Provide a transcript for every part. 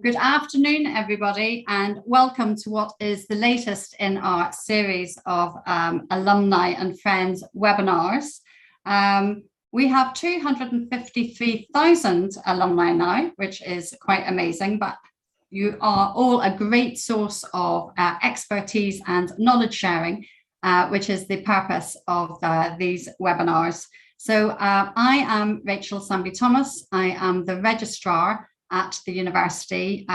Good afternoon, everybody, and welcome to what is the latest in our series of alumni and friends webinars. We have 253,000 alumni now, which is quite amazing, but you are all a great source of expertise and knowledge sharing, which is the purpose of these webinars. So I am Rachel Sandby-Thomas. I am the Registrar at the university,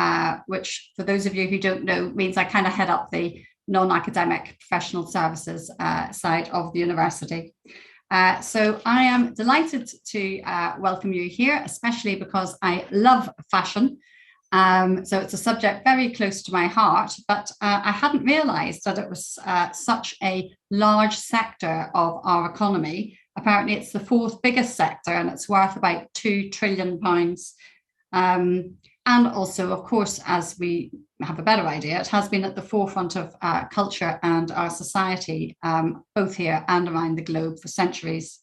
which for those of you who don't know means I kind of head up the non-academic professional services side of the university. So I am delighted to welcome you here, especially because I love fashion. So it's a subject very close to my heart, but I hadn't realized that it was such a large sector of our economy. Apparently it's the fourth biggest sector and it's worth about £2 trillion. And also, of course, as we have a better idea, it has been at the forefront of culture and our society, both here and around the globe for centuries.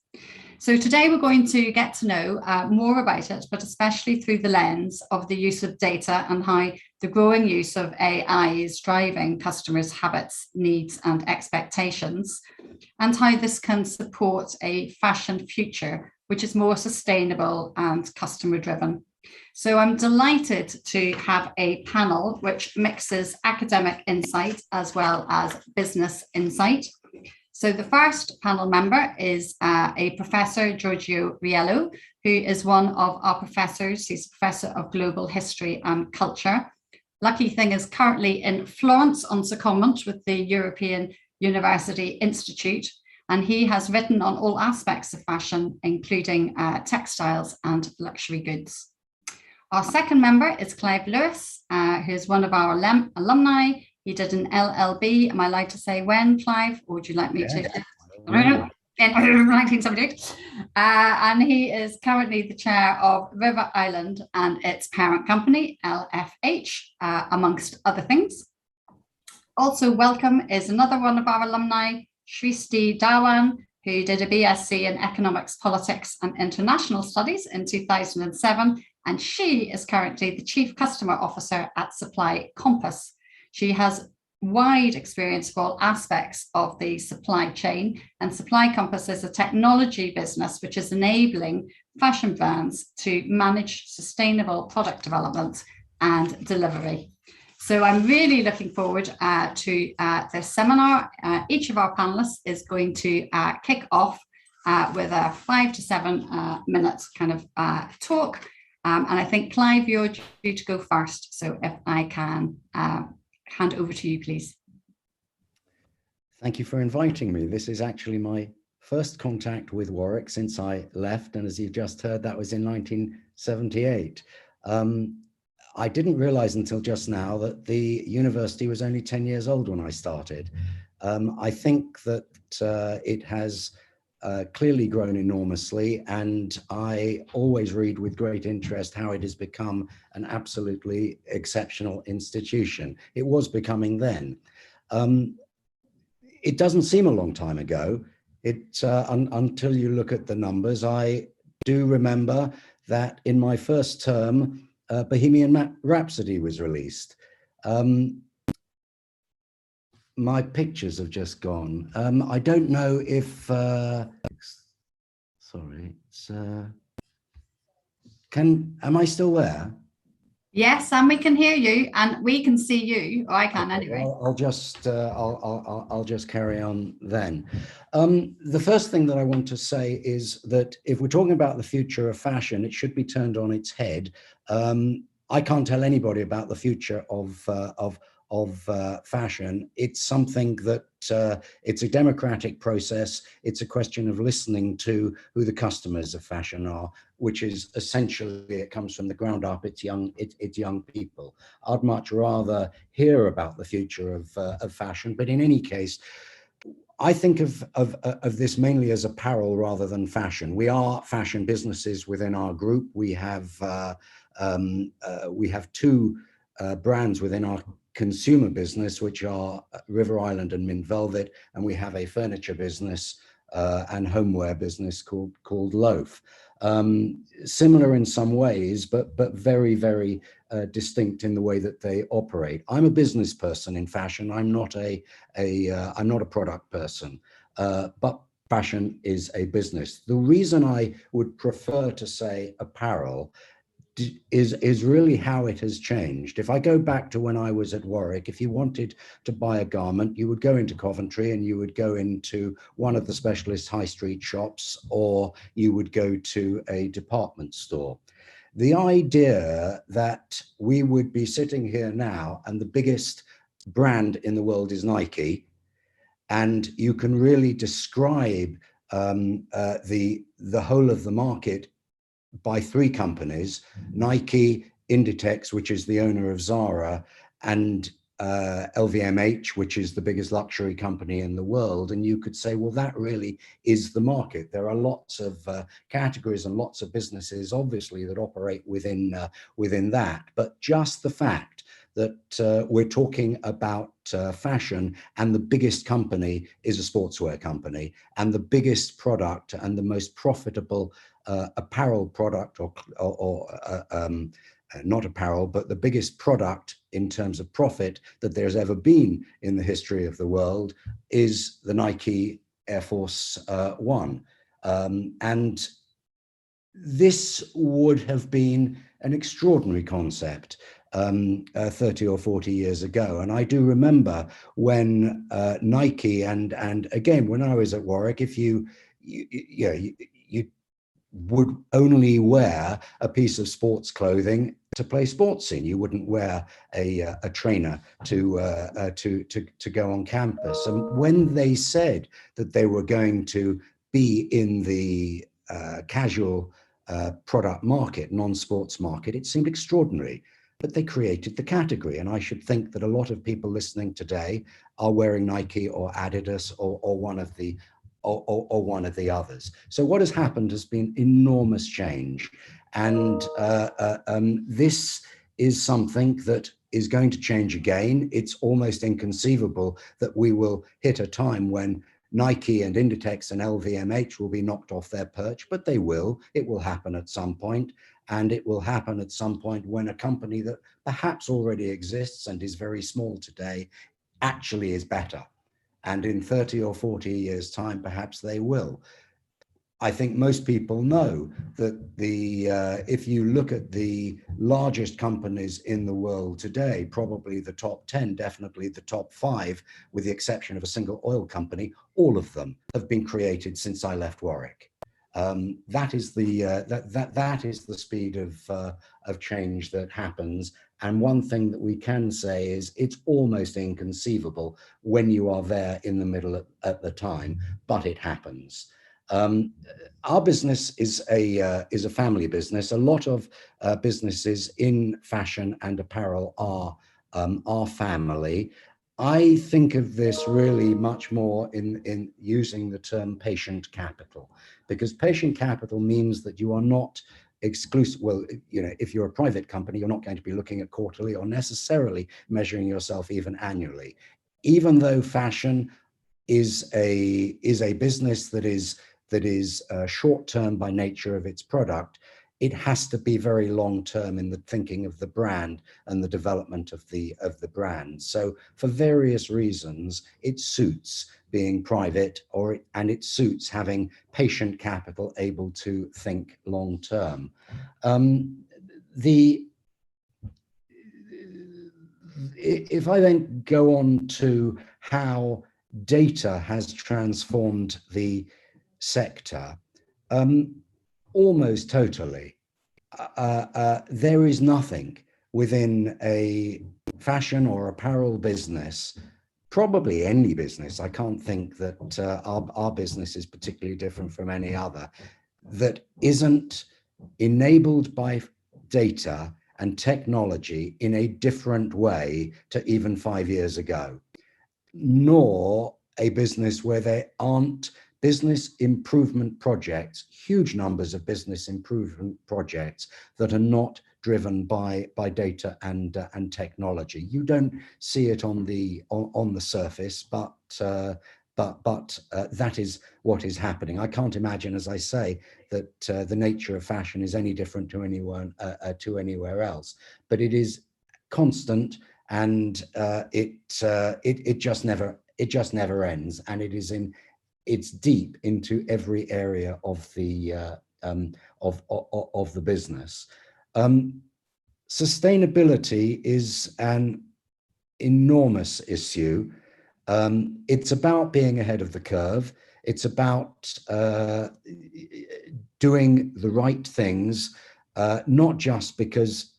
So today we're going to get to know more about it, but especially through the lens of the use of data and how the growing use of AI is driving customers' habits, needs and expectations, and how this can support a fashion future which is more sustainable and customer driven. So I'm delighted to have a panel which mixes academic insight as well as business insight. So the first panel member is a Professor Giorgio Riello, who is one of our professors. He's Professor of Global History and Culture. Lucky thing is currently in Florence on secondment with the European University Institute, and he has written on all aspects of fashion, including textiles and luxury goods. Our second member is Clive Lewis, who is one of our alumni. He did an LLB. Am I allowed to say when, Clive? Or would you like me to? I don't know. In 1978. And he is currently the chair of River Island and its parent company, LFH, amongst other things. Also welcome is another one of our alumni, Shrishti Dhawan, who did a BSc in Economics, Politics and International Studies in 2007. And she is currently the Chief Customer Officer at Supply Compass. She has wide experience of all aspects of the supply chain, and Supply Compass is a technology business which is enabling fashion brands to manage sustainable product development and delivery. So I'm really looking forward to this seminar. Each of our panelists is going to kick off with a 5 to 7 minute kind of talk. And I think, Clive, you're due to go first. So if I can hand over to you, please. Thank you for inviting me. This is actually my first contact with Warwick since I left. And as you've just heard, that was in 1978. I didn't realize until just now that the university was only 10 years old when I started. I think that it has clearly grown enormously, and I always read with great interest how it has become an absolutely exceptional institution. It was becoming then. It doesn't seem a long time ago. Until you look at the numbers. I do remember that in my first term, Bohemian Rhapsody was released. My pictures have just gone. I don't know if, sorry, am I still there? Yes, and we can hear you and we can see you, or I can anyway. I'll just carry on then. The first thing that I want to say is that if we're talking about the future of fashion, it should be turned on its head. I can't tell anybody about the future of fashion. It's something that it's a democratic process. It's a question of listening to who the customers of fashion are, which is essentially, it comes from the ground up. It's young people. I'd much rather hear about the future of fashion, but in any case, I think of this mainly as apparel rather than fashion. We are fashion businesses within our group. We have two brands within our consumer business, which are River Island and Mint Velvet, and we have a furniture business and homeware business called Loaf. similar in some ways, but very, very distinct in the way that they operate. I'm a business person in fashion. I'm not I'm not a product person, but fashion is a business. The reason I would prefer to say apparel is really how it has changed. If I go back to when I was at Warwick, if you wanted to buy a garment, you would go into Coventry and you would go into one of the specialist high street shops, or you would go to a department store. The idea that we would be sitting here now and the biggest brand in the world is Nike, and you can really describe the whole of the market by three companies: Nike, Inditex, which is the owner of Zara, and LVMH, which is the biggest luxury company in the world. And you could say, well, that really is the market. There are lots of categories and lots of businesses, obviously, that operate within that. But just the fact that we're talking about fashion, and the biggest company is a sportswear company, and the biggest product and the most profitable apparel product, or not apparel, but the biggest product in terms of profit that there's ever been in the history of the world, is the Nike Air Force One. And this would have been an extraordinary concept 30 or 40 years ago. And I do remember when Nike, and again, when I was at Warwick, if you would only wear a piece of sports clothing to play sports in. You wouldn't wear a trainer to go on campus. And when they said that they were going to be in the casual product market, non-sports market, it seemed extraordinary. But they created the category. And I should think that a lot of people listening today are wearing Nike or Adidas or one of the others. So what has happened has been enormous change. And this is something that is going to change again. It's almost inconceivable that we will hit a time when Nike and Inditex and LVMH will be knocked off their perch, but they will. It will happen at some point. And it will happen at some point when a company that perhaps already exists and is very small today actually is better. And in 30 or 40 years' time, perhaps they will. I think most people know that if you look at the largest companies in the world today, probably the top 10, definitely the top 5, with the exception of a single oil company, all of them have been created since I left Warwick. That is the speed of change that happens. And one thing that we can say is it's almost inconceivable when you are there in the middle at the time, but it happens. Our business is a family business. A lot of businesses in fashion and apparel are family. I think of this really much more in using the term patient capital, because patient capital means that you are not exclusive. Well, if you're a private company, you're not going to be looking at quarterly or necessarily measuring yourself even annually. Even though fashion is a business that is short-term by nature of its product, it has to be very long-term in the thinking of the brand and the development of the brand. So for various reasons, it suits being private, and it suits having patient capital able to think long-term. If I then go on to how data has transformed the sector, almost totally. There is nothing within a fashion or apparel business, probably any business, I can't think that our business is particularly different from any other, that isn't enabled by data and technology in a different way to even 5 years ago, nor a business where there aren't business improvement projects, huge numbers of business improvement projects that are not driven by data and technology. You don't see it on the surface, but but that is what is happening. I can't imagine, as I say, that the nature of fashion is any different to anyone to anywhere else. But it is constant, and it just never ends, and it's deep into every area of the business. Sustainability is an enormous issue. It's about being ahead of the curve. It's about doing the right things, not just because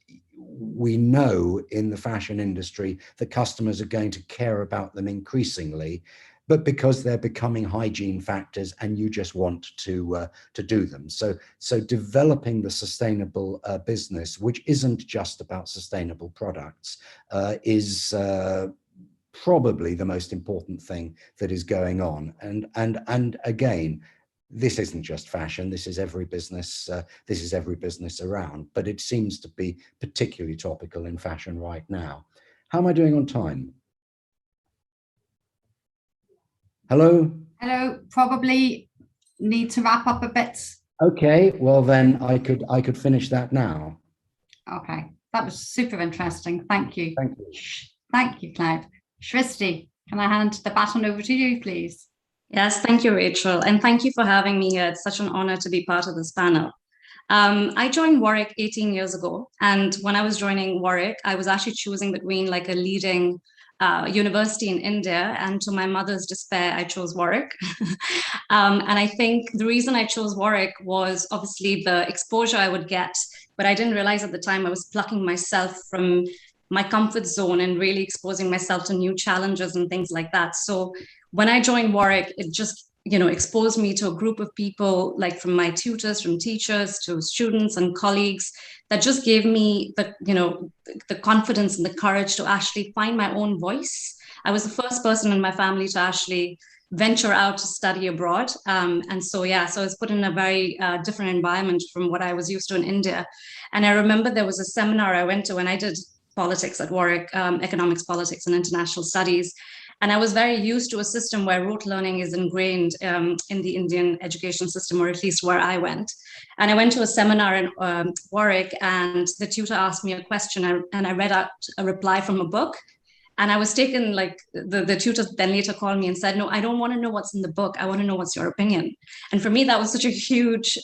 we know in the fashion industry that customers are going to care about them increasingly, but because they're becoming hygiene factors and you just want to do them. So developing the sustainable business, which isn't just about sustainable products, is probably the most important thing that is going on. And again, this isn't just fashion. This is every business. This is every business around. But it seems to be particularly topical in fashion right now. How am I doing on time? Hello. Hello. Probably need to wrap up a bit. Okay. Well, then I could finish that now. Okay. That was super interesting. Thank you. Thank you. Thank you, Clive. Shristi, can I hand the baton over to you, please? Yes, thank you, Rachel. And thank you for having me here. It's such an honor to be part of this panel. I joined Warwick 18 years ago. And when I was joining Warwick, I was actually choosing between like a leading university in India. And to my mother's despair, I chose Warwick. And I think the reason I chose Warwick was obviously the exposure I would get, but I didn't realize at the time I was plucking myself from my comfort zone and really exposing myself to new challenges and things like that. So when I joined Warwick, it just, exposed me to a group of people, like from my tutors, from teachers to students and colleagues, that just gave me the confidence and the courage to actually find my own voice. I was the first person in my family to actually venture out to study abroad. So I was put in a very different environment from what I was used to in India. And I remember there was a seminar I went to when I did politics at Warwick, economics, politics, and international studies. And I was very used to a system where rote learning is ingrained in the Indian education system, or at least where I went. And I went to a seminar in Warwick, and the tutor asked me a question, and I read out a reply from a book. And I was taken, like, the tutor then later called me and said, no, I don't want to know what's in the book. I want to know what's your opinion. And for me, that was such a huge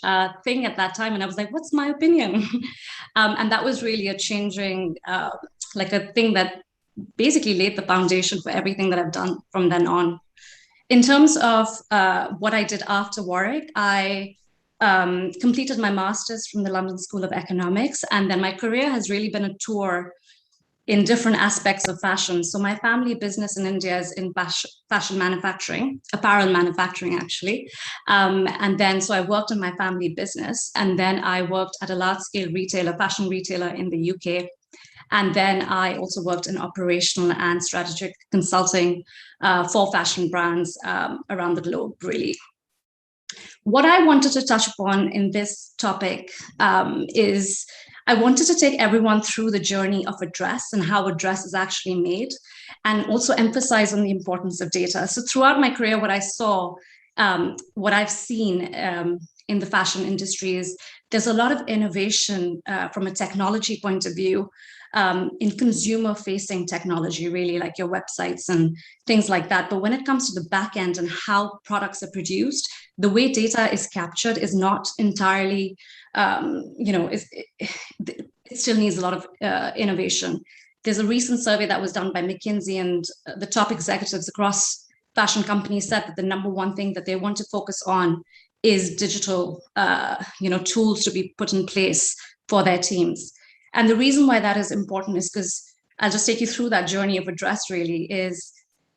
thing at that time. And I was like, what's my opinion? And that was really a changing, like a thing that basically laid the foundation for everything that I've done from then on. In terms of what I did after Warwick, I completed my master's from the London School of Economics. And then my career has really been a tour in different aspects of fashion. So my family business in India is in fashion manufacturing, apparel manufacturing, actually. And then, so I worked in my family business, and then I worked at a large scale retailer, fashion retailer in the UK. And then I also worked in operational and strategic consulting for fashion brands around the globe, really. What I wanted to touch upon in this topic is I wanted to take everyone through the journey of a dress and how a dress is actually made, and also emphasize on the importance of data. So throughout my career, what I saw, what I've seen in the fashion industry is there's a lot of innovation from a technology point of view, in consumer-facing technology, really, like your websites and things like that. But when it comes to the back end and how products are produced, the way data is captured is not entirely, it still needs a lot of innovation. There's a recent survey that was done by McKinsey, and the top executives across fashion companies said that the number one thing that they want to focus on is digital, tools to be put in place for their teams. And the reason why that is important is because I'll just take you through that journey of a dress, really, is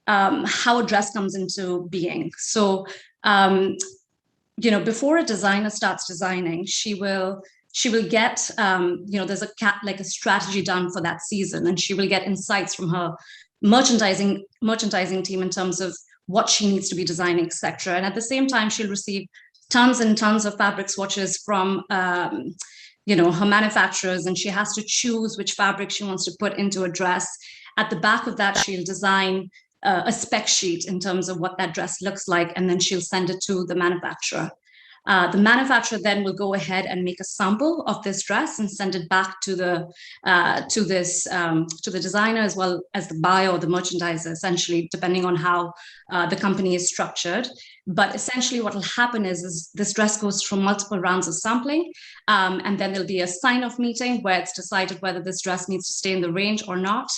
how a dress comes into being. So, before a designer starts designing, she will get, there's a strategy done for that season, and she will get insights from her merchandising team in terms of what she needs to be designing, etc. And at the same time, she'll receive tons and tons of fabric swatches from her manufacturers, and she has to choose which fabric she wants to put into a dress. At the back of that, she'll design a spec sheet in terms of what that dress looks like, and then she'll send it to the manufacturer. The manufacturer then will go ahead and make a sample of this dress and send it back to the designer, as well as the buyer or the merchandiser, essentially, depending on how the company is structured. But essentially what will happen is this dress goes through multiple rounds of sampling, and then there'll be a sign-off meeting where it's decided whether this dress needs to stay in the range or not.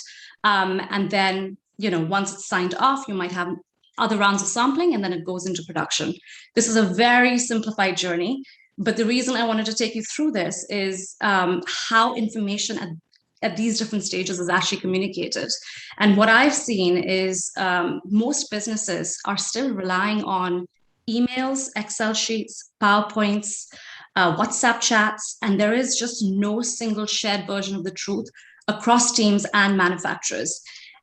And then, once it's signed off, you might have other rounds of sampling, and then it goes into production. This is a very simplified journey, but the reason I wanted to take you through this is how information at these different stages is actually communicated. And what I've seen is most businesses are still relying on emails, Excel sheets, PowerPoints, WhatsApp chats, and there is just no single shared version of the truth across teams and manufacturers.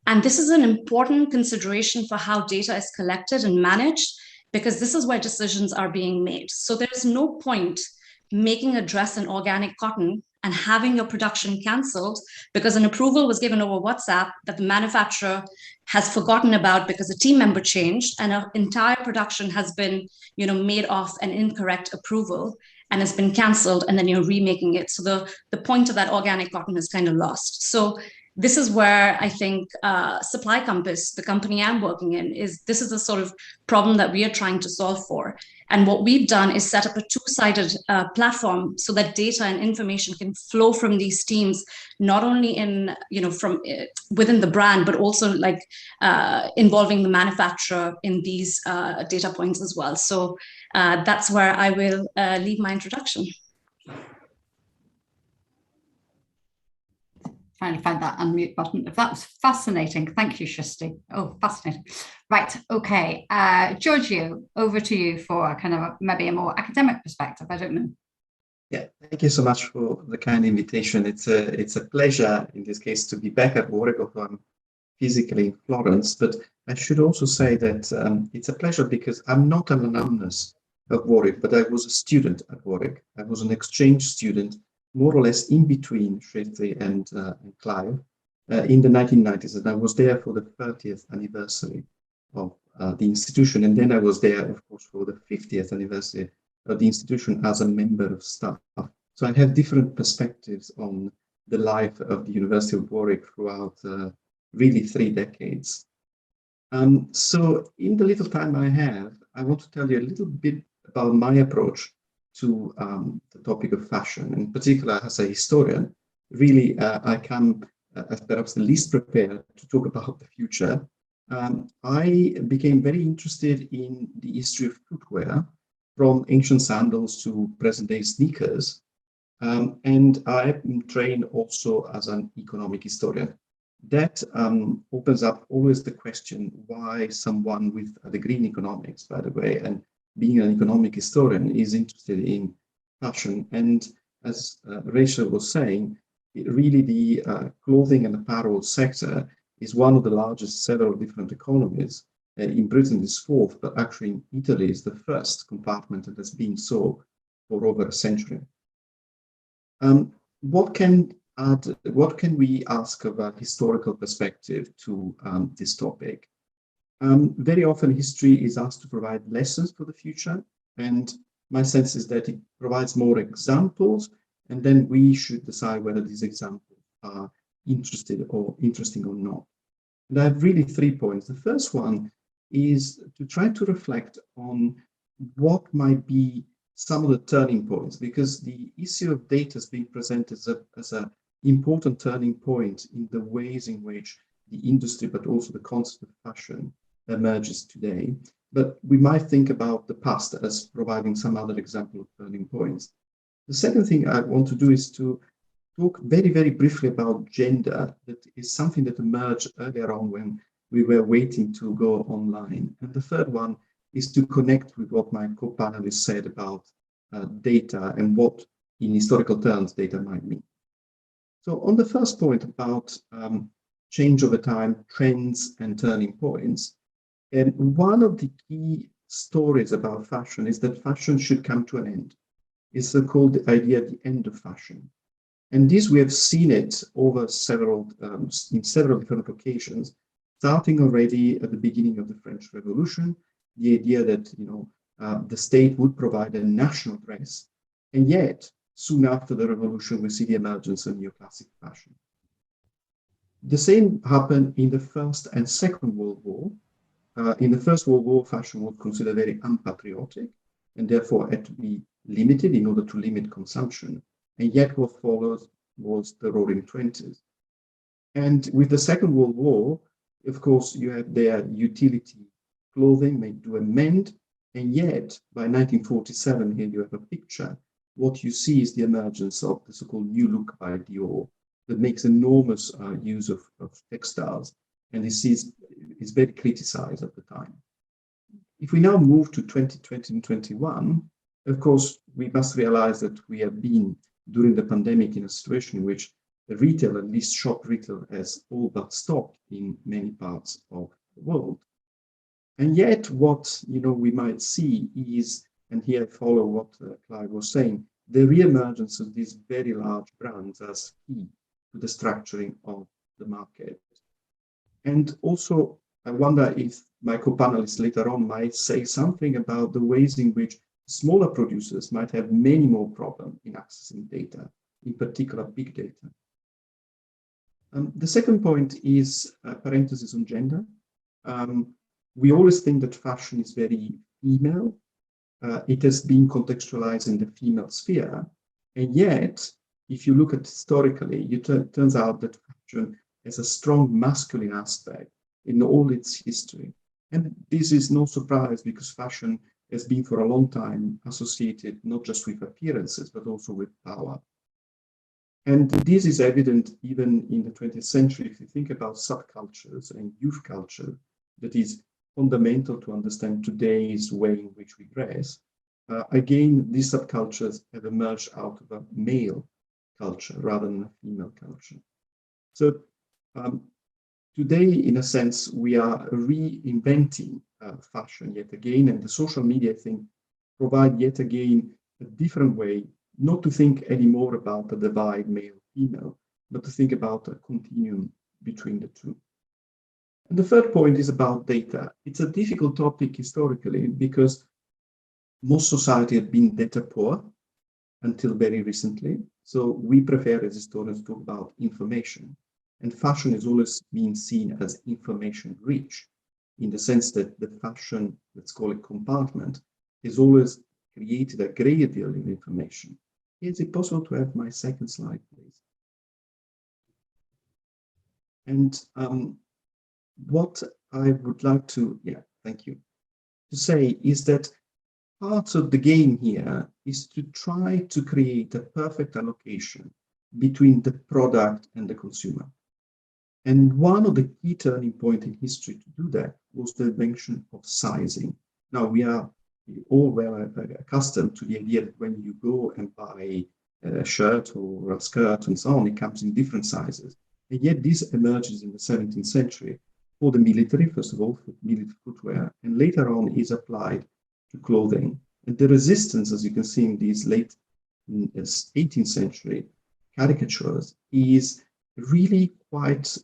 And this is an important consideration for how data is collected and managed, because this is where decisions are being made. So there's no point making a dress in organic cotton and having your production canceled because an approval was given over WhatsApp that the manufacturer has forgotten about because a team member changed, and an entire production has been, made off an incorrect approval and has been canceled, and then you're remaking it. So the point of that organic cotton is kind of lost. So this is where I think Supply Compass, the company I'm working in, this is the sort of problem that we are trying to solve for. And what we've done is set up a two-sided platform so that data and information can flow from these teams, not only in, from within the brand, but also like involving the manufacturer in these data points as well. So that's where I will leave my introduction. Trying to find that unmute button. If that was fascinating, thank you, Shristi. Oh, fascinating. Right, okay. Giorgio, over to you for kind of maybe a more academic perspective. I don't know. Yeah, thank you so much for the kind invitation. It's a pleasure in this case to be back at Warwick, although I'm physically in Florence. But I should also say that it's a pleasure because I'm not an alumnus of Warwick, but I was a student at Warwick. I was an exchange student, more or less in between Shristi and Clive in the 1990s. And I was there for the 30th anniversary of the institution. And then I was there, of course, for the 50th anniversary of the institution as a member of staff. So I have different perspectives on the life of the University of Warwick throughout really 3 decades. So in the little time I have, I want to tell you a little bit about my approach to the topic of fashion. In particular, as a historian, really I come as perhaps the least prepared to talk about the future. I became very interested in the history of footwear, from ancient sandals to present-day sneakers. And I'm trained also as an economic historian. That opens up always the question why someone with a degree in economics, by the way, and being an economic historian is interested in fashion. And as Rachel was saying, really the clothing and apparel sector is one of the largest several different economies. In Britain is fourth, but actually in Italy is the first compartment that has been so for over a century. What can we ask of a historical perspective to this topic? Very often history is asked to provide lessons for the future, and my sense is that it provides more examples, and then we should decide whether these examples are interesting or not. And I have really 3 points. The first one is to try to reflect on what might be some of the turning points, because the issue of data is being presented as an important turning point in the ways in which the industry, but also the concept of fashion, emerges today. But we might think about the past as providing some other example of turning points. The second thing I want to do is to talk very, very briefly about gender. That is something that emerged earlier on when we were waiting to go online. And the third one is to connect with what my co-panelists said about data and what, in historical terms, data might mean. So on the first point about change over time, trends and turning points, and one of the key stories about fashion is that fashion should come to an end. It's so-called the idea of the end of fashion. And this, we have seen it over in several different occasions. starting already at the beginning of the French Revolution, the idea that, the state would provide a national dress, and yet soon after the revolution, we see the emergence of neoclassic fashion. The same happened in the First and Second World War. In the First World War, fashion was considered very unpatriotic and therefore had to be limited in order to limit consumption. And yet what followed was the Roaring Twenties. And with the Second World War, of course, you have their utility clothing made to amend. And yet by 1947, here you have a picture. What you see is the emergence of the so-called New Look by Dior that makes enormous use of textiles. And this is very criticized at the time. If we now move to 2020 and 21, of course, we must realize that we have been, during the pandemic, in a situation in which the retail, at least shop retail, has all but stopped in many parts of the world. And yet what we might see is, and here I follow what Clive was saying, the re-emergence of these very large brands as key to the structuring of the market. And also, I wonder if my co-panelists later on might say something about the ways in which smaller producers might have many more problems in accessing data, in particular big data. The second point is parenthesis on gender. We always think that fashion is very female. It has been contextualized in the female sphere. And yet, if you look at historically, it turns out that fashion has a strong masculine aspect in all its history. And this is no surprise because fashion has been for a long time associated not just with appearances, but also with power. And this is evident even in the 20th century. If you think about subcultures and youth culture, that is fundamental to understand today's way in which we dress. Again, these subcultures have emerged out of a male culture rather than a female culture. So today, in a sense, we are reinventing fashion yet again, and the social media, I think, provide yet again a different way, not to think anymore about the divide male-female, but to think about a continuum between the two. And the third point is about data. It's a difficult topic historically because most society have been data poor until very recently. So we prefer as historians to talk about information. And fashion has always been seen as information rich in the sense that the fashion, let's call it compartment, has always created a great deal of information. Is it possible to have my second slide, please? And what I would like to, thank you, to say is that part of the game here is to try to create a perfect allocation between the product and the consumer. And one of the key turning points in history to do that was the invention of sizing. Now, we are all well accustomed to the idea that when you go and buy a shirt or a skirt and so on, it comes in different sizes. And yet this emerges in the 17th century for the military, first of all, for military footwear, and later on is applied to clothing. And the resistance, as you can see in these late 18th century caricatures, is really quite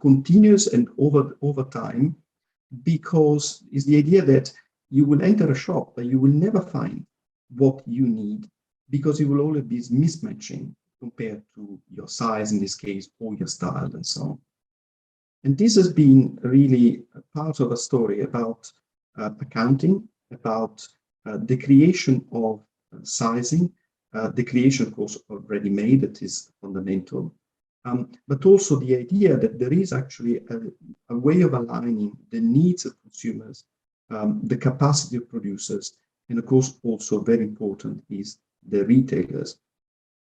continuous and over time, because it's the idea that you will enter a shop but you will never find what you need because you will always be mismatching compared to your size in this case or your style and so on. And this has been really a part of a story about accounting, about the creation of sizing, the creation, of course, of ready-made, that is fundamental, but also the idea that there is actually a way of aligning the needs of consumers, the capacity of producers, and of course, also very important is the retailers.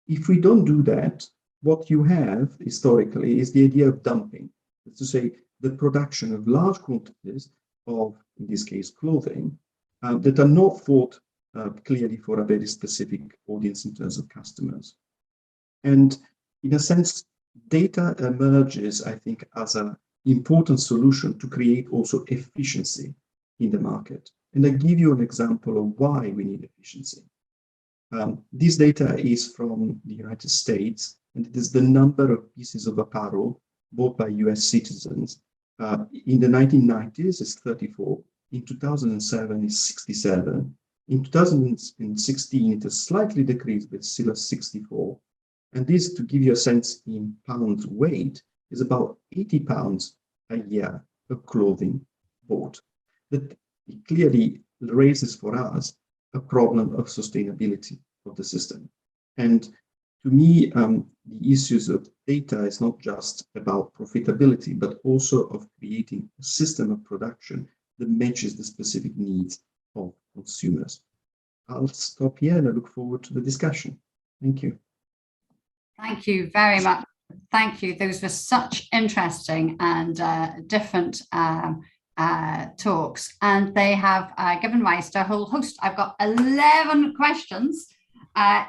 If we don't do that, what you have historically is the idea of dumping. That's to say, the production of large quantities of, in this case, clothing, that are not thought clearly for a very specific audience in terms of customers. And in a sense, data emerges, I think, as an important solution to create also efficiency in the market. And I give you an example of why we need efficiency. This data is from the United States, and it is the number of pieces of apparel bought by US citizens In the 1990s, it's 34. In 2007, it's 67. In 2016, it has slightly decreased, but still at 64. And this, to give you a sense in pounds weight, is about 80 pounds a year of clothing bought. That clearly raises for us a problem of sustainability of the system. And to me, the issues of data is not just about profitability, but also of creating a system of production that matches the specific needs of consumers. I'll stop here and I look forward to the discussion. Thank you. Thank you very much. Thank you. Those were such interesting and different talks, and they have given rise to a whole host. I've got 11 questions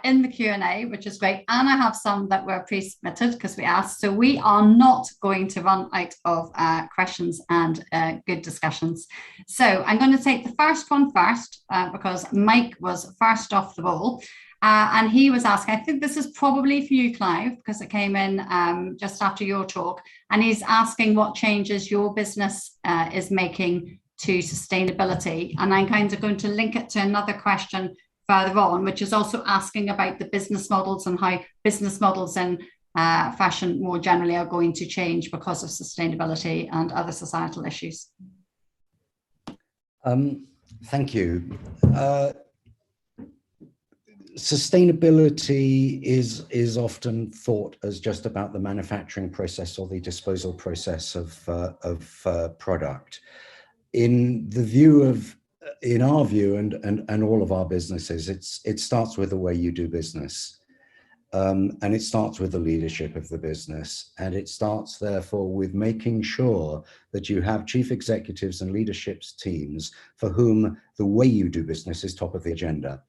in the Q&A, which is great. And I have some that were pre-submitted because we asked. So we are not going to run out of questions and good discussions. So I'm going to take the first one first because Mike was first off the ball. And he was asking, I think this is probably for you, Clive, because it came in just after your talk. And he's asking what changes your business is making to sustainability. And I'm kind of going to link it to another question further on, which is also asking about the business models and how business models in fashion more generally are going to change because of sustainability and other societal issues. Thank you. Sustainability is often thought as just about the manufacturing process or the disposal process of product. In our view and all of our businesses, it starts with the way you do business, and it starts with the leadership of the business, and it starts therefore with making sure that you have chief executives and leadership teams for whom the way you do business is top of the agenda.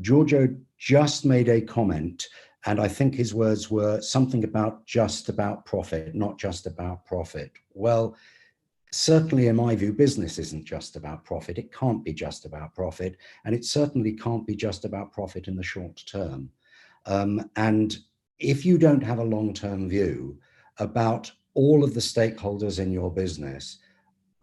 Giorgio just made a comment, and I think his words were something about just about profit, not just about profit. Well, certainly in my view, business isn't just about profit. It can't be just about profit, and it certainly can't be just about profit in the short term. And if you don't have a long-term view about all of the stakeholders in your business,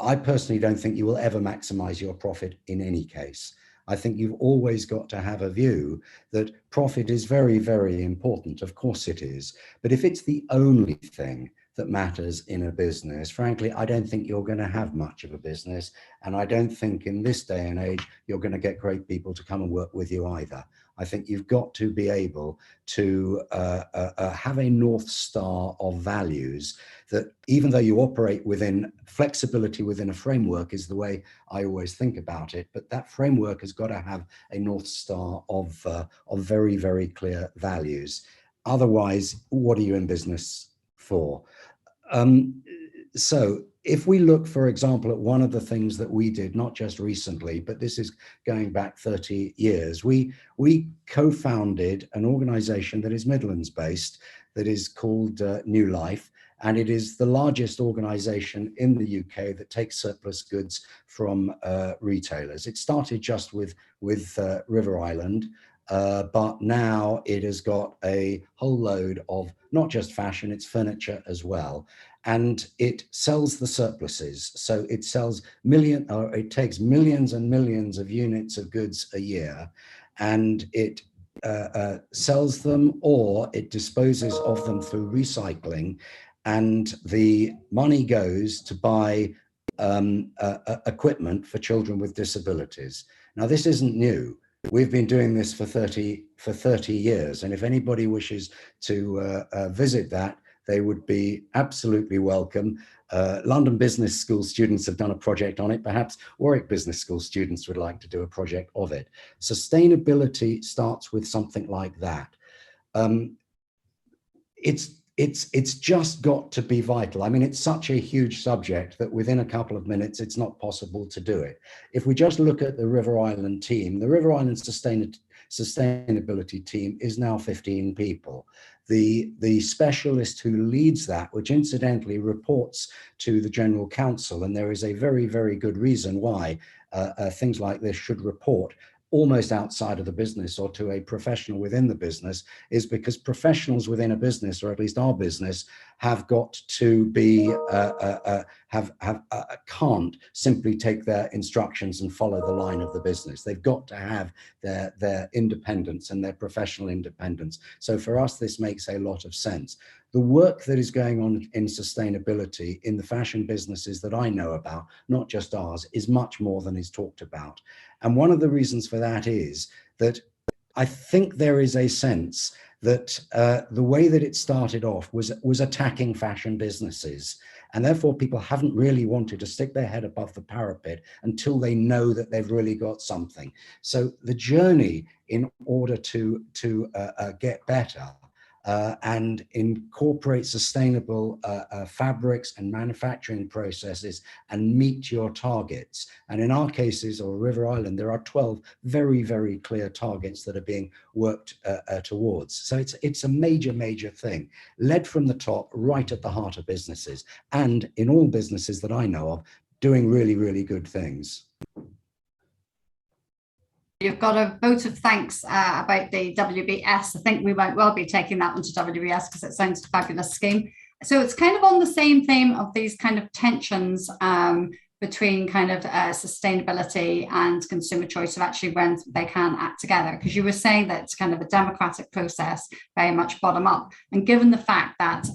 I personally don't think you will ever maximize your profit in any case. I think you've always got to have a view that profit is very, very important. Of course it is. But if it's the only thing that matters in a business, frankly, I don't think you're going to have much of a business. And I don't think in this day and age, you're going to get great people to come and work with you either. I think you've got to be able to have a North Star of values that, even though you operate within flexibility within a framework, is the way I always think about it. But that framework has got to have a North Star of very, very clear values. Otherwise, what are you in business for? So if we look, for example, at one of the things that we did, not just recently, but this is going back 30 years, we co-founded an organization that is Midlands based, that is called New Life. And it is the largest organization in the UK that takes surplus goods from retailers. It started just with River Island, but now it has got a whole load of not just fashion, it's furniture as well. And it sells the surpluses. So it sells it takes millions and millions of units of goods a year, and it sells them, or it disposes of them through recycling. And the money goes to buy equipment for children with disabilities. Now, this isn't new. We've been doing this for 30 years. And if anybody wishes to visit that, they would be absolutely welcome. London Business School students have done a project on it. Perhaps Warwick Business School students would like to do a project of it. Sustainability starts with something like that. It's just got to be vital. I mean, it's such a huge subject that within a couple of minutes, it's not possible to do it. If we just look at the River Island team, the River Island sustainability team is now 15 people. The specialist who leads that, which incidentally reports to the General Counsel, and there is a very, very good reason why things like this should report almost outside of the business or to a professional within the business is because professionals within a business, or at least our business, have got to be can't simply take their instructions and follow the line of the business. They've got to have their independence and their professional independence. So for us, this makes a lot of sense. The work that is going on in sustainability in the fashion businesses that I know about, not just ours, is much more than is talked about. And one of the reasons for that is that I think there is a sense that the way that it started off was attacking fashion businesses. And therefore, people haven't really wanted to stick their head above the parapet until they know that they've really got something. So the journey in order to get better and incorporate sustainable fabrics and manufacturing processes and meet your targets. And in our cases, or River Island, there are 12 very, very clear targets that are being worked towards. So it's a major, major thing, led from the top, right at the heart of businesses. And in all businesses that I know of, doing really, really good things. You've got a vote of thanks about the WBS. I think we might well be taking that one to WBS because it sounds a fabulous scheme. So it's kind of on the same theme of these kind of tensions between kind of sustainability and consumer choice of actually when they can act together. Because you were saying that it's kind of a democratic process, very much bottom up. And given the fact that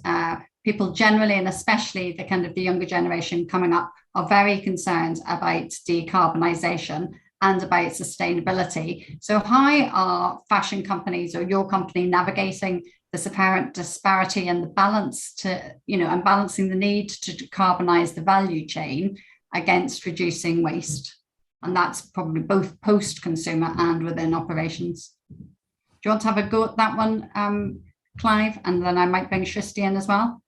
people generally, and especially the kind of the younger generation coming up, are very concerned about decarbonisation and about sustainability. So how are fashion companies or your company navigating this apparent disparity and the balance to, and balancing the need to decarbonize the value chain against reducing waste? And that's probably both post-consumer and within operations. Do you want to have a go at that one, Clive? And then I might bring Shristi in as well.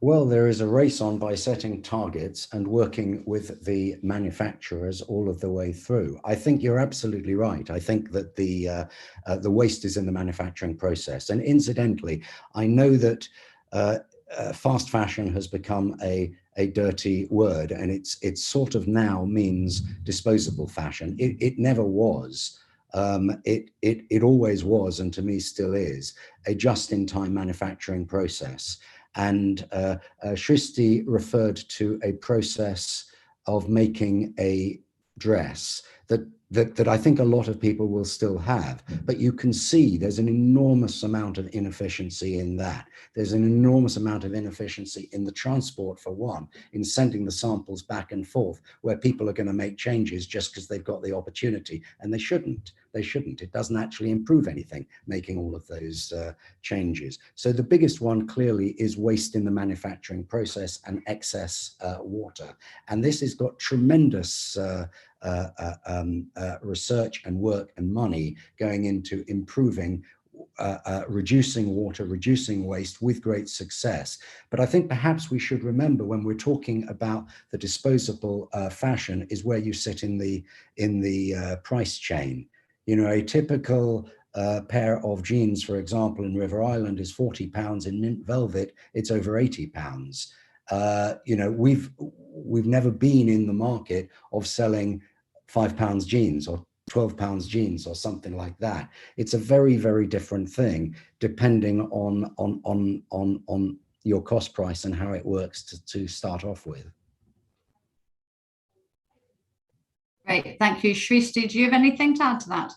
Well, there is a race on by setting targets and working with the manufacturers all of the way through. I think you're absolutely right. I think that the waste is in the manufacturing process. And incidentally, I know that fast fashion has become a dirty word, and it's sort of now means disposable fashion. It never was. It always was, and to me still is, a just-in-time manufacturing process. And Shristi referred to a process of making a dress that I think a lot of people will still have, but you can see there's an enormous amount of inefficiency in that. There's an enormous amount of inefficiency in the transport, for one, in sending the samples back and forth, where people are going to make changes just because they've got the opportunity, and they shouldn't. They shouldn't. It doesn't actually improve anything, making all of those changes. So the biggest one clearly is waste in the manufacturing process and excess water. And this has got tremendous research and work and money going into improving, reducing water, reducing waste with great success. But I think perhaps we should remember, when we're talking about the disposable fashion, is where you sit in the price chain. A typical pair of jeans, for example, in River Island is £40. In mint velvet, it's over £80. We've never been in the market of selling £5 jeans or £12 jeans or something like that. It's a very, very different thing depending on your cost price and how it works to start off with. Great, thank you. Shristi, do you have anything to add to that?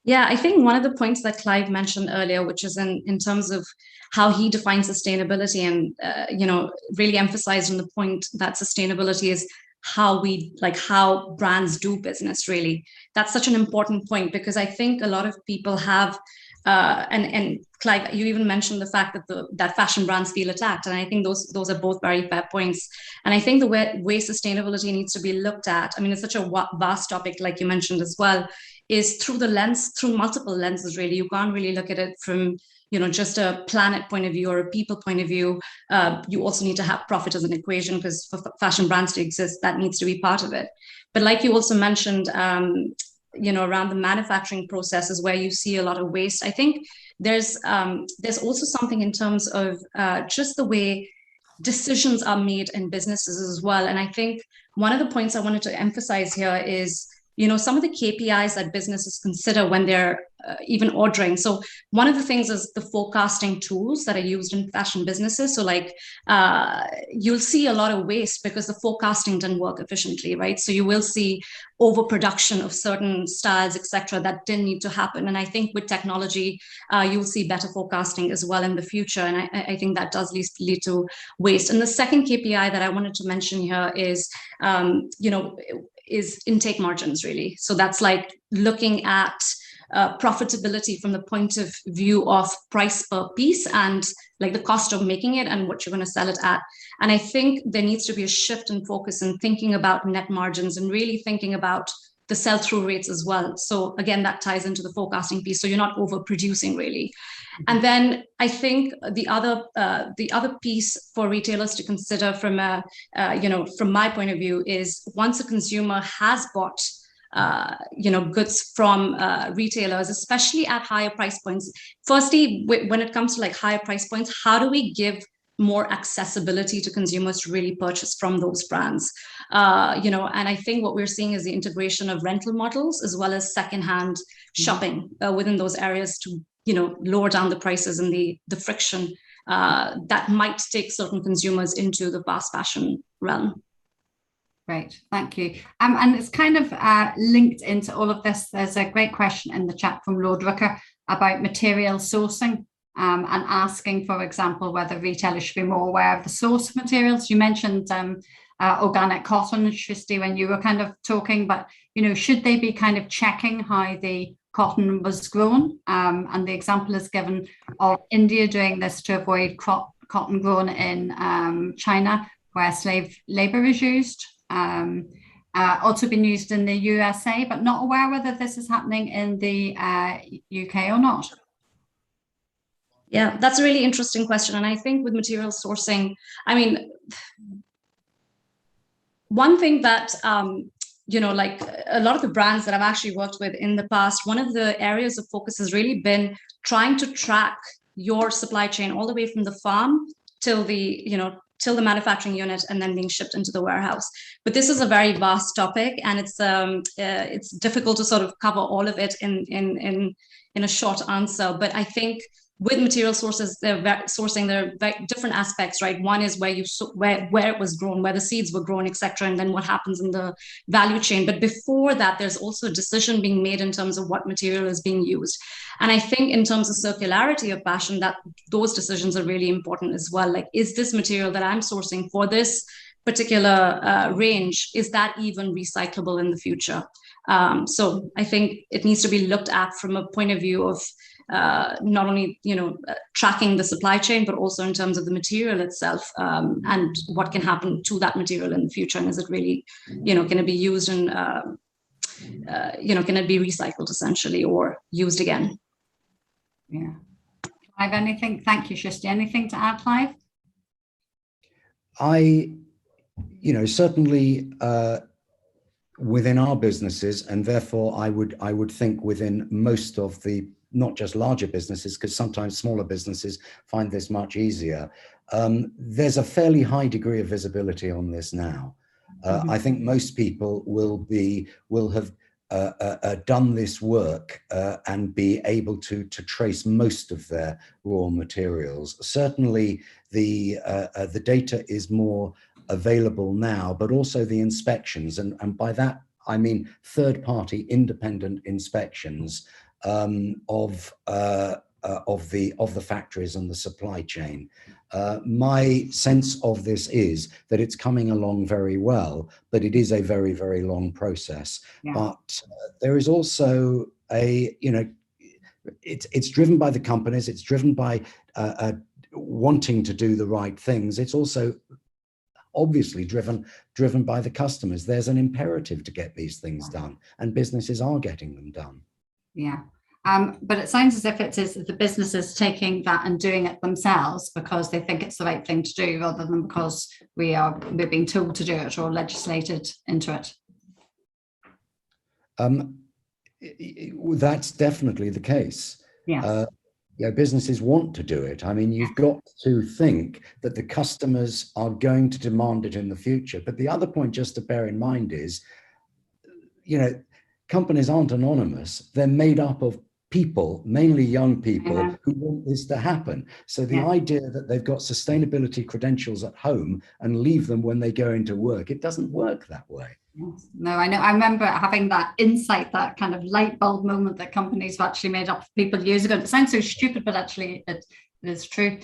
Yeah, I think one of the points that Clive mentioned earlier, which is in terms of how he defines sustainability, and really emphasized on the point that sustainability is how brands do business. Really, that's such an important point, because I think a lot of people have and Clive, you even mentioned the fact that that fashion brands feel attacked, and I think those are both very fair points. And I think the way sustainability needs to be looked at, I mean, it's such a vast topic, like you mentioned as well, is through multiple lenses. Really, you can't really look at it from just a planet point of view or a people point of view. You also need to have profit as an equation, because for fashion brands to exist, that needs to be part of it. But like you also mentioned, around the manufacturing processes where you see a lot of waste, I think there's also something in terms of just the way decisions are made in businesses as well. And I think one of the points I wanted to emphasize here is, some of the KPIs that businesses consider when they're even ordering. So one of the things is the forecasting tools that are used in fashion businesses. So like you'll see a lot of waste because the forecasting didn't work efficiently, right? So you will see overproduction of certain styles, etc., that didn't need to happen. And I think with technology, you'll see better forecasting as well in the future. And I think that does lead to waste. And the second KPI that I wanted to mention here is, is intake margins, really. So that's like looking at profitability from the point of view of price per piece and like the cost of making it and what you're going to sell it at. And I think there needs to be a shift in focus in thinking about net margins and really thinking about the sell-through rates as well. So again, that ties into the forecasting piece. So you're not overproducing, really. And then I think the other piece for retailers to consider from from my point of view is once a consumer has bought goods from retailers, especially at higher price points. Firstly, when it comes to like higher price points, how do we give more accessibility to consumers to really purchase from those brands? And I think what we're seeing is the integration of rental models as well as secondhand shopping within those areas to, lower down the prices and the friction that might take certain consumers into the fast fashion realm. Great, thank you. And it's kind of linked into all of this. There's a great question in the chat from Lord Rooker about material sourcing and asking, for example, whether retailers should be more aware of the source of materials. You mentioned organic cotton, Shristi, when you were kind of talking, but, should they be kind of checking how the cotton was grown? And the example is given of India doing this to avoid cotton grown in China, where slave labor is used. Also been used in the USA, but not aware whether this is happening in the UK or not. Yeah, that's a really interesting question. And I think with material sourcing, I mean, one thing that, like a lot of the brands that I've actually worked with in the past, one of the areas of focus has really been trying to track your supply chain all the way from the farm till the manufacturing unit and then being shipped into the warehouse. But this is a very vast topic, and it's difficult to sort of cover all of it in a short answer. But I think with material sources, there are very different aspects, right? One is where it was grown, where the seeds were grown, etc., and then what happens in the value chain. But before that, there's also a decision being made in terms of what material is being used. And I think in terms of circularity of fashion, that those decisions are really important as well. Like, is this material that I'm sourcing for this particular range, is that even recyclable in the future? So I think it needs to be looked at from a point of view of not only tracking the supply chain, but also in terms of the material itself, and what can happen to that material in the future, and is it really can it be used and can it be recycled essentially or used again? Yeah. Clive, anything? Thank you, Shristi. Anything to add, Clive? Certainly within our businesses, and therefore I would think within most of the, not just larger businesses, because sometimes smaller businesses find this much easier. There's a fairly high degree of visibility on this now. I think most people will have done this work and be able to trace most of their raw materials. Certainly the data is more available now, but also the inspections, and by that I mean third-party independent inspections of the factories and the supply chain. My sense of this is that it's coming along very well, but it is a very, very long process. Yeah. But there is also it's driven by the companies, it's driven by wanting to do the right things. It's also obviously driven by the customers. There's an imperative to get these things done, and businesses are getting them done. Yeah. But it sounds as if it is the businesses taking that and doing it themselves because they think it's the right thing to do, rather than because we're being told to do it or legislated into it. That's definitely the case. Yeah. Businesses want to do it. I mean, you've got to think that the customers are going to demand it in the future. But the other point just to bear in mind is, companies aren't anonymous. They're made up of people, mainly young people, who want this to happen. So the idea that they've got sustainability credentials at home and leave them when they go into work, it doesn't work that way. No, I know. I remember having that insight, that kind of light bulb moment that companies have actually made up of people years ago. It sounds so stupid, but actually it is true.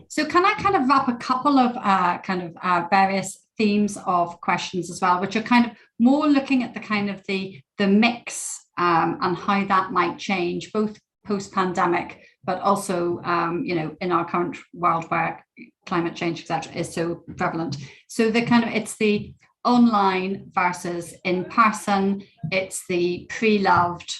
So can I kind of wrap a couple of various themes of questions as well, which are kind of more looking at the kind of the mix and how that might change, both post-pandemic, but also, in our current world where climate change, etc., is so prevalent. So it's the online versus in person, it's the pre-loved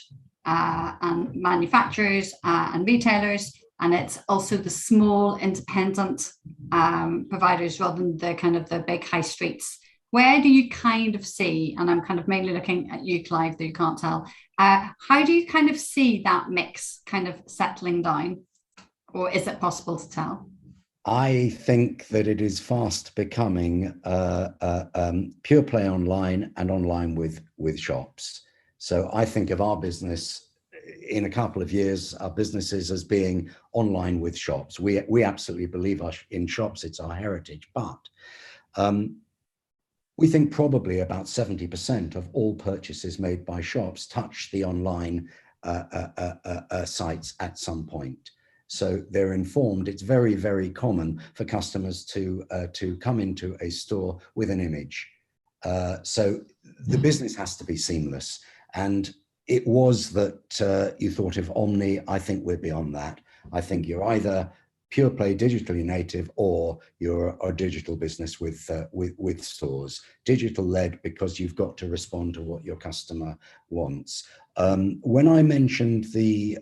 and manufacturers and retailers, and it's also the small independent providers rather than the big high streets. Where do you kind of see, and I'm kind of mainly looking at you, Clive, though you can't tell, how do you kind of see that mix kind of settling down, or is it possible to tell? I think that it is fast becoming pure play online and online with shops. So I think of our business in a couple of years, our businesses as being online with shops. We absolutely believe in shops, it's our heritage, but we think probably about 70% of all purchases made by shops touch the online sites at some point. So they're informed. It's very, very common for customers to come into a store with an image. So the business has to be seamless. And it was that you thought of omni. I think we're beyond that. I think you're either pure play digitally native, or you're a digital business with stores. Digital led because you've got to respond to what your customer wants. When I mentioned the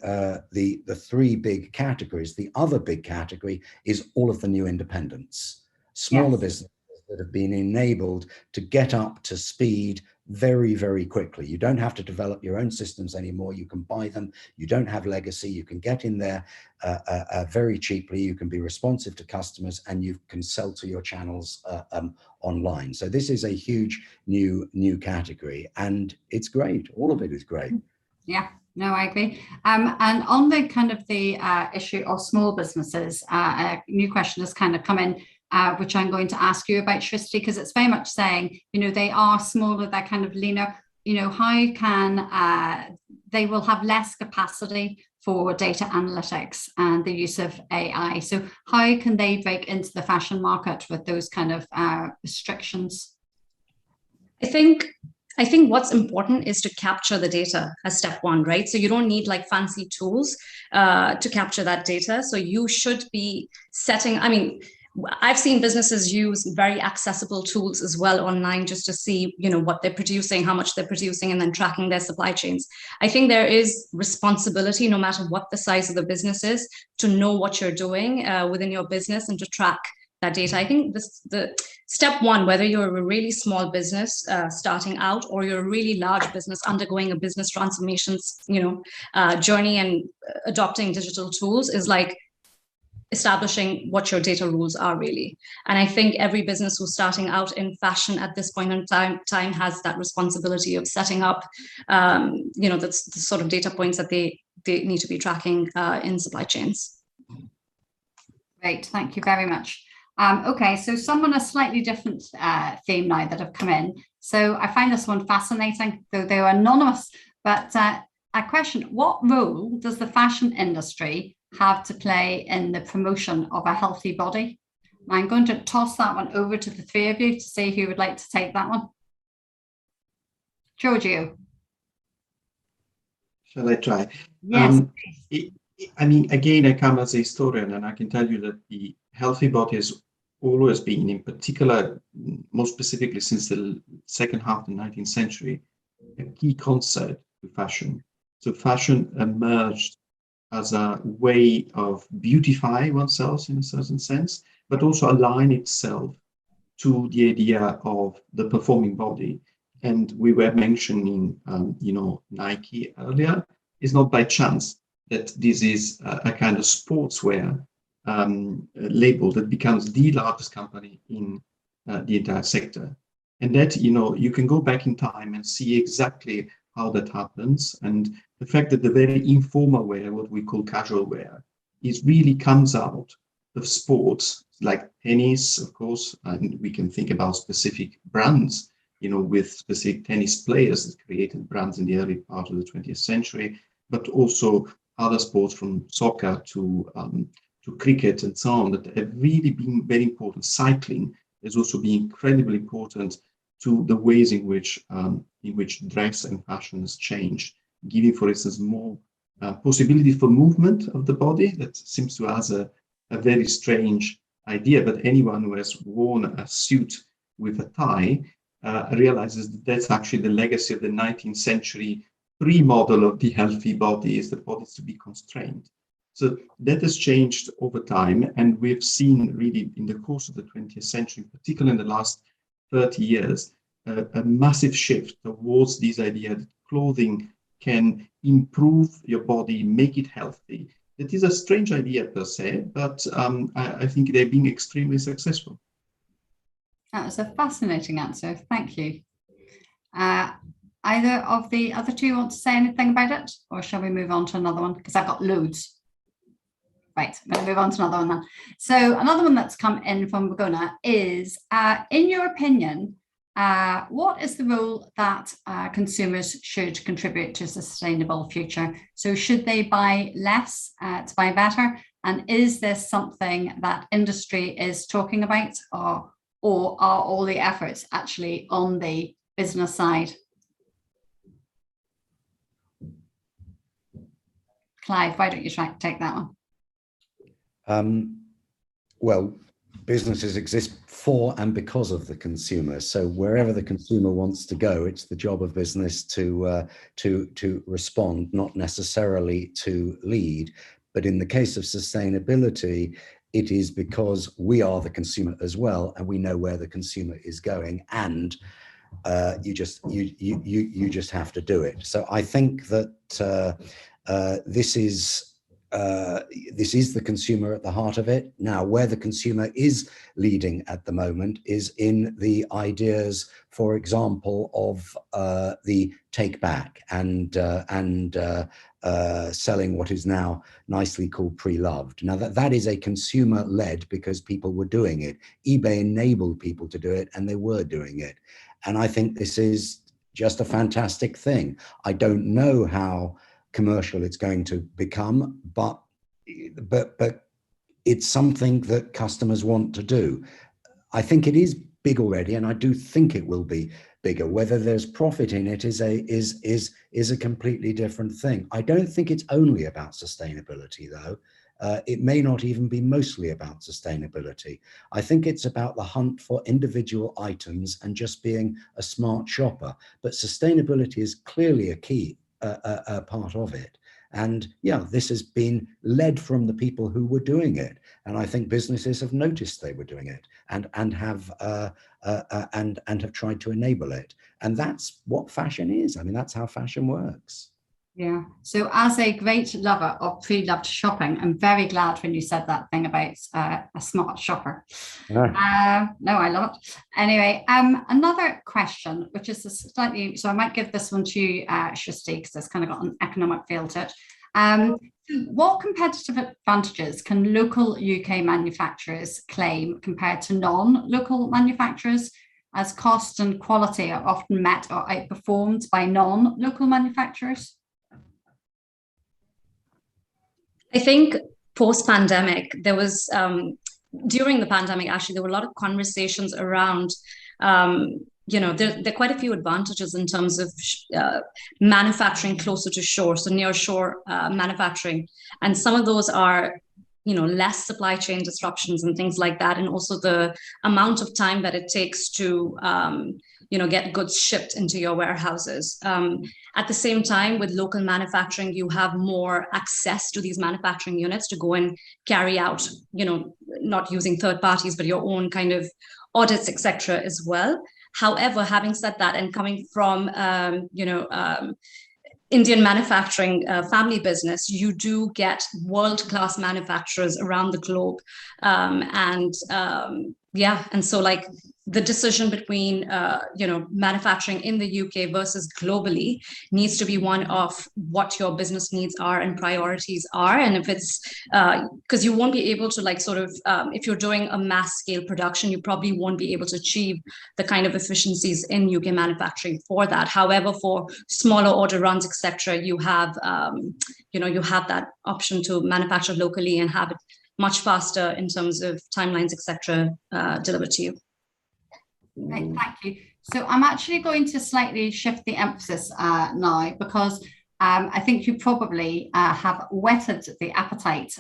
three big categories, the other big category is all of the new independents, smaller businesses that have been enabled to get up to speed very, very quickly. You don't have to develop your own systems anymore. You can buy them. You don't have legacy. You can get in there very cheaply. You can be responsive to customers, and you can sell to your channels online. So this is a huge new category, and it's great. All of it is great. Yeah, no, I agree. And on the kind of the issue of small businesses, a new question has kind of come in, which I'm going to ask you about, Shrishti, because it's very much saying, they are smaller, they're kind of leaner. How can they will have less capacity for data analytics and the use of AI. So how can they break into the fashion market with those kind of restrictions? I think what's important is to capture the data as step one, right? So you don't need like fancy tools to capture that data. So you should be I've seen businesses use very accessible tools as well online just to see, what they're producing, how much they're producing, and then tracking their supply chains. I think there is responsibility, no matter what the size of the business is, to know what you're doing within your business and to track that data. I think the step one, whether you're a really small business starting out or you're a really large business undergoing a business transformations, journey and adopting digital tools, is like establishing what your data rules are really. And I think every business who's starting out in fashion at this point in time has that responsibility of setting up, the sort of data points that they need to be tracking in supply chains. Great, thank you very much. Okay, so some on a slightly different theme now that have come in. So I find this one fascinating, though they're anonymous, but a question: what role does the fashion industry have to play in the promotion of a healthy body? I'm going to toss that one over to the three of you to see who would like to take that one. Giorgio. Shall I try? Yes. Again, I come as a historian, and I can tell you that the healthy body has always been, in particular, more specifically since the second half of the 19th century, a key concept to fashion. So fashion emerged as a way of beautify oneself in a certain sense, but also align itself to the idea of the performing body. And we were mentioning, Nike earlier. It's not by chance that this is a kind of sportswear label that becomes the largest company in the entire sector. And that, you can go back in time and see exactly how that happens, and the fact that the very informal wear, what we call casual wear, is really comes out of sports like tennis, of course, and we can think about specific brands, with specific tennis players that created brands in the early part of the 20th century, but also other sports from soccer to cricket and so on that have really been very important. Cycling has also been incredibly important to the ways in which dress and fashion has changed, giving, for instance, more possibility for movement of the body. That seems to us a very strange idea, but anyone who has worn a suit with a tie realizes that that's actually the legacy of the 19th century pre-model of the healthy body, is the body to be constrained. So that has changed over time, and we've seen really in the course of the 20th century, particularly in the last 30 years, a massive shift towards this idea that clothing can improve your body, make it healthy. It is a strange idea per se, but I think they're being extremely successful. That was a fascinating answer. Thank you. Either of the other two want to say anything about it, or shall we move on to another one? Because I've got loads. Right, I'm going to move on to another one then. So another one that's come in from Begona is, in your opinion, what is the role that consumers should contribute to a sustainable future? So should they buy less to buy better? And is this something that industry is talking about, or are all the efforts actually on the business side? Clive, why don't you try to take that one? Well, businesses exist for and because of the consumer. So wherever the consumer wants to go, it's the job of business to respond, not necessarily to lead. But in the case of sustainability, it is because we are the consumer as well, and we know where the consumer is going, and you just have to do it. So I think that this is the consumer at the heart of it. Now, where the consumer is leading at the moment is in the ideas, for example, of the take back and selling what is now nicely called pre-loved. Now that is a consumer led, because people were doing it. eBay enabled people to do it, and they were doing it. And I think this is just a fantastic thing. I don't know how commercial it's going to become, but it's something that customers want to do. I think it is big already, and I do think it will be bigger. Whether there's profit in it is a completely different thing. I don't think it's only about sustainability, though. It may not even be mostly about sustainability. I think it's about the hunt for individual items and just being a smart shopper. But sustainability is clearly a key part of it. And yeah, this has been led from the people who were doing it. And I think businesses have noticed they were doing it and have tried to enable it. And that's what fashion is. I mean, that's how fashion works. Yeah. So as a great lover of pre-loved shopping, I'm very glad when you said that thing about a smart shopper. Yeah. No, I love it. Anyway, another question, which is a slightly, so I might give this one to you, Shristi, because it's kind of got an economic feel to it. What competitive advantages can local UK manufacturers claim compared to non-local manufacturers, as cost and quality are often met or outperformed by non-local manufacturers? I think post-pandemic, there was, during the pandemic, actually, there were a lot of conversations around, there are quite a few advantages in terms of manufacturing closer to shore, so near shore manufacturing. And some of those are, less supply chain disruptions and things like that. And also the amount of time that it takes to, get goods shipped into your warehouses. At the same time, with local manufacturing, you have more access to these manufacturing units to go and carry out, not using third parties, but your own kind of audits, etc. as well. However, having said that, and coming from, Indian manufacturing family business, you do get world-class manufacturers around the globe. Yeah, and so like the decision between manufacturing in the UK versus globally needs to be one of what your business needs are and priorities are. And if it's because you won't be able to like sort of if you're doing a mass scale production, you probably won't be able to achieve the kind of efficiencies in UK manufacturing for that. However, for smaller order runs, etc., you have you have that option to manufacture locally and have it much faster in terms of timelines, etc., delivered to you. Right, thank you. So I'm actually going to slightly shift the emphasis now, because I think you probably have whetted the appetite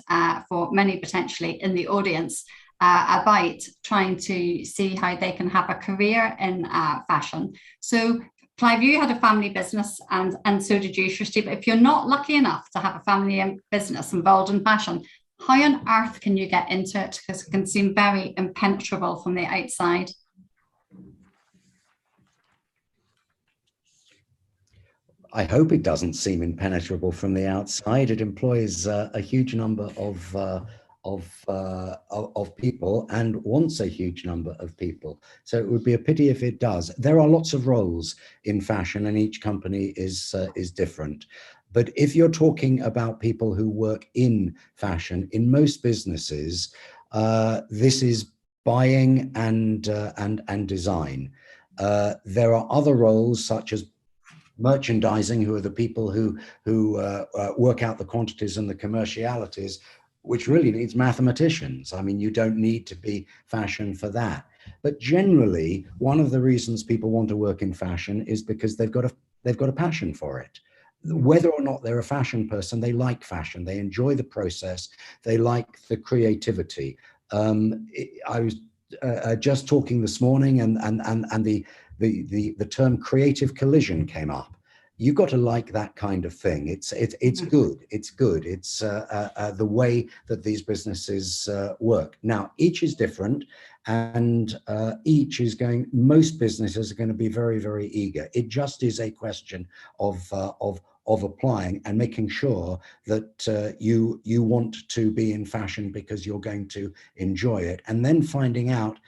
for many potentially in the audience about trying to see how they can have a career in fashion. So Clive, you had a family business and so did you, Shrishti, but if you're not lucky enough to have a family business involved in fashion, how on earth can you get into it? Because it can seem very impenetrable from the outside. I hope it doesn't seem impenetrable from the outside. It employs a huge number of people and wants a huge number of people. So it would be a pity if it does. There are lots of roles in fashion, and each company is different. But if you're talking about people who work in fashion, in most businesses, this is buying and design. There are other roles such as merchandising, who are the people who work out the quantities and the commercialities, which really needs mathematicians. I mean, you don't need to be fashion for that. But generally, one of the reasons people want to work in fashion is because they've got a passion for it. Whether or not they're a fashion person, they like fashion, they enjoy the process, they like the creativity. I was just talking this morning, and the term creative collision came up. You've got to like that kind of thing. It's good. It's good. It's the way that these businesses work. Now, each is different, and most businesses are going to be very, very eager. It just is a question of applying and making sure that you want to be in fashion because you're going to enjoy it, and then finding out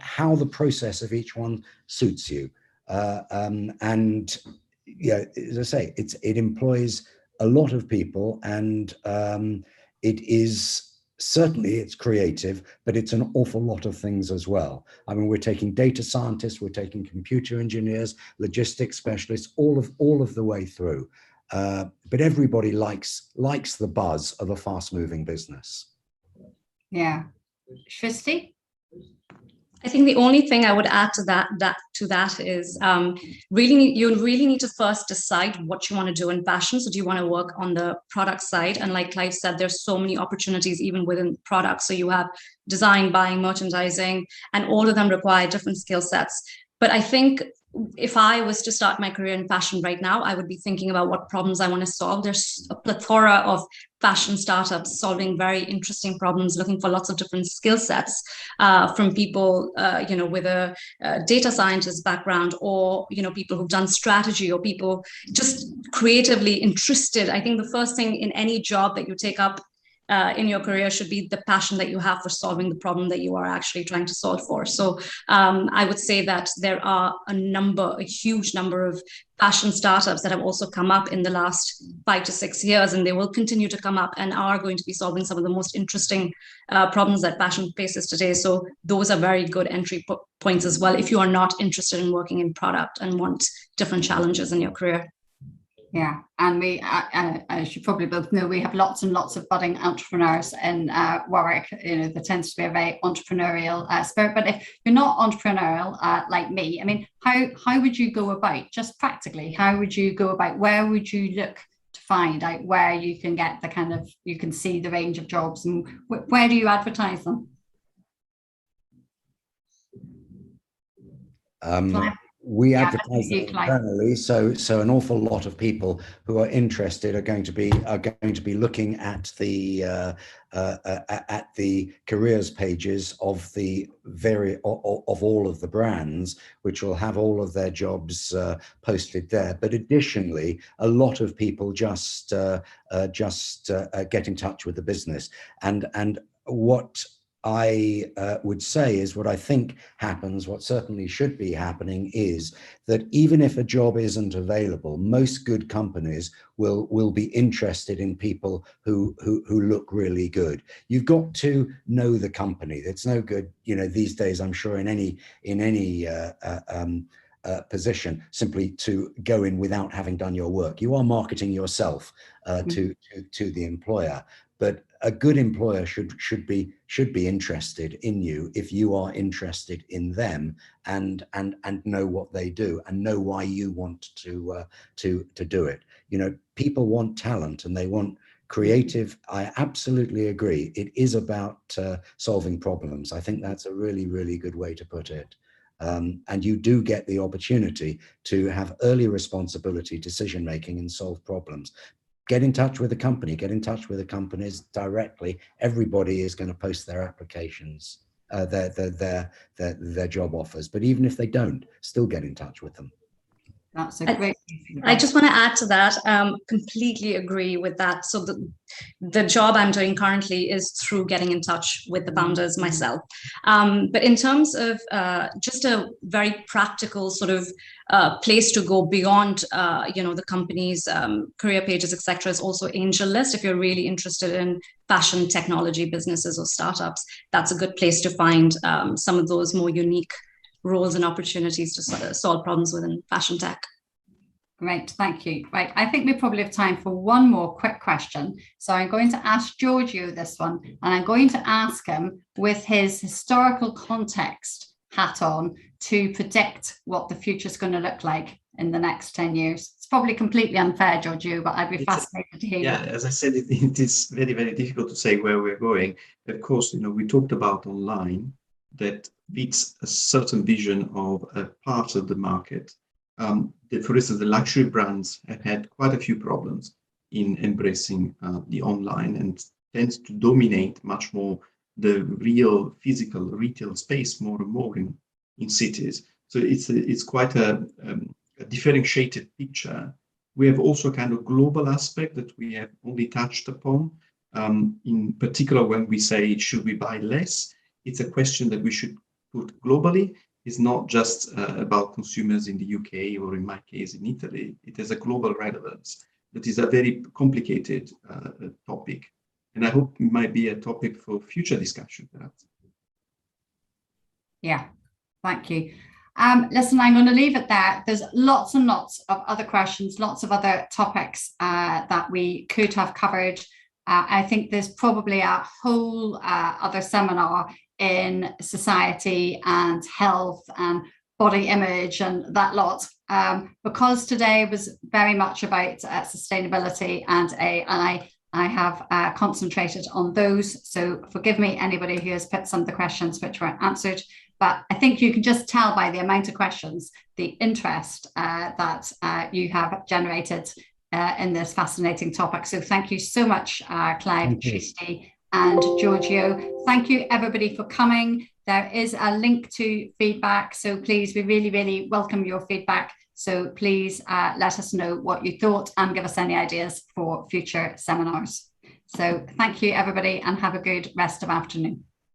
how the process of each one suits you. And yeah, as I say, it employs a lot of people, and it's creative, but it's an awful lot of things as well. I mean, we're taking data scientists, we're taking computer engineers, logistics specialists, all of the way through. But everybody likes the buzz of a fast-moving business. Yeah. Shristi? I think the only thing I would add to that is you really need to first decide what you want to do in fashion. So do you want to work on the product side? And like Clive said, there's so many opportunities even within products. So you have design, buying, merchandising, and all of them require different skill sets. But I think if I was to start my career in fashion right now, I would be thinking about what problems I want to solve. There's a plethora of fashion startups solving very interesting problems, looking for lots of different skill sets from people, with a data scientist background, or, people who've done strategy, or people just creatively interested. I think the first thing in any job that you take up in your career should be the passion that you have for solving the problem that you are actually trying to solve for. So I would say that there are a huge number of fashion startups that have also come up in the last 5 to 6 years, and they will continue to come up and are going to be solving some of the most interesting problems that fashion faces today. So those are very good entry points as well if you are not interested in working in product and want different challenges in your career. Yeah, and we, as you probably both know, we have lots and lots of budding entrepreneurs in Warwick. There tends to be a very entrepreneurial spirit. But if you're not entrepreneurial like me, I mean, how would you go about, just practically, how would you go about, where would you look to find out where you can get you can see the range of jobs, and where do you advertise them? We advertise them internally, so an awful lot of people who are interested are going to be looking at the careers pages of all of the brands, which will have all of their jobs posted there. But additionally, a lot of people just get in touch with the business, and what I would say is what I think happens, what certainly should be happening, is that even if a job isn't available, most good companies will be interested in people who look really good. You've got to know the company. It's no good, you know, these days, I'm sure in any position simply to go in without having done your work. You are marketing yourself to the employer, but a good employer should be interested in you if you are interested in them, and know what they do and know why you want to do it. You know, people want talent and they want creative. I absolutely agree. It is about solving problems. I think that's a really, really good way to put it. And you do get the opportunity to have early responsibility, decision making, and solve problems. Get in touch with the company, get in touch with the companies directly. Everybody is going to post their applications, their job offers. But even if they don't, still get in touch with them. That's a great. I just want to add to that. Completely agree with that. So the job I'm doing currently is through getting in touch with the founders myself. But in terms of just a very practical sort of place to go beyond, you know, the company's career pages, etc., is also Angel List. If you're really interested in fashion technology businesses or startups, that's a good place to find some of those more unique roles and opportunities to sort of solve problems within fashion tech. Great, thank you. Right, I think we probably have time for one more quick question. So I'm going to ask Giorgio this one, and I'm going to ask him with his historical context hat on to predict what the future is going to look like in the next 10 years. It's probably completely unfair, Giorgio, but I'd be fascinated to hear. Yeah, as I said, it is very, very difficult to say where we're going. Of course, you know, we talked about online that fits a certain vision of a part of the market. For instance, the luxury brands have had quite a few problems in embracing the online, and tends to dominate much more the real physical retail space more and more in cities. So it's quite a differentiated picture. We have also a kind of global aspect that we have only touched upon. In particular, when we say, should we buy less? It's a question that we should put globally. It's not just about consumers in the UK or, in my case, in Italy. It has a global relevance. That is a very complicated topic. And I hope it might be a topic for future discussion, perhaps. Yeah, thank you. Listen, I'm going to leave it there. There's lots and lots of other questions, lots of other topics that we could have covered. I think there's probably a whole other seminar in society and health and body image and that lot, because today was very much about sustainability and AI. I have concentrated on those, so forgive me anybody who has put some of the questions which weren't answered, but I think you can just tell by the amount of questions the interest that you have generated in this fascinating topic. So thank you so much, Clive, Tristi, and Giorgio. Thank you everybody for coming. There is a link to feedback, so please, we really, really welcome your feedback. So please let us know what you thought and give us any ideas for future seminars. So thank you everybody, and have a good rest of afternoon.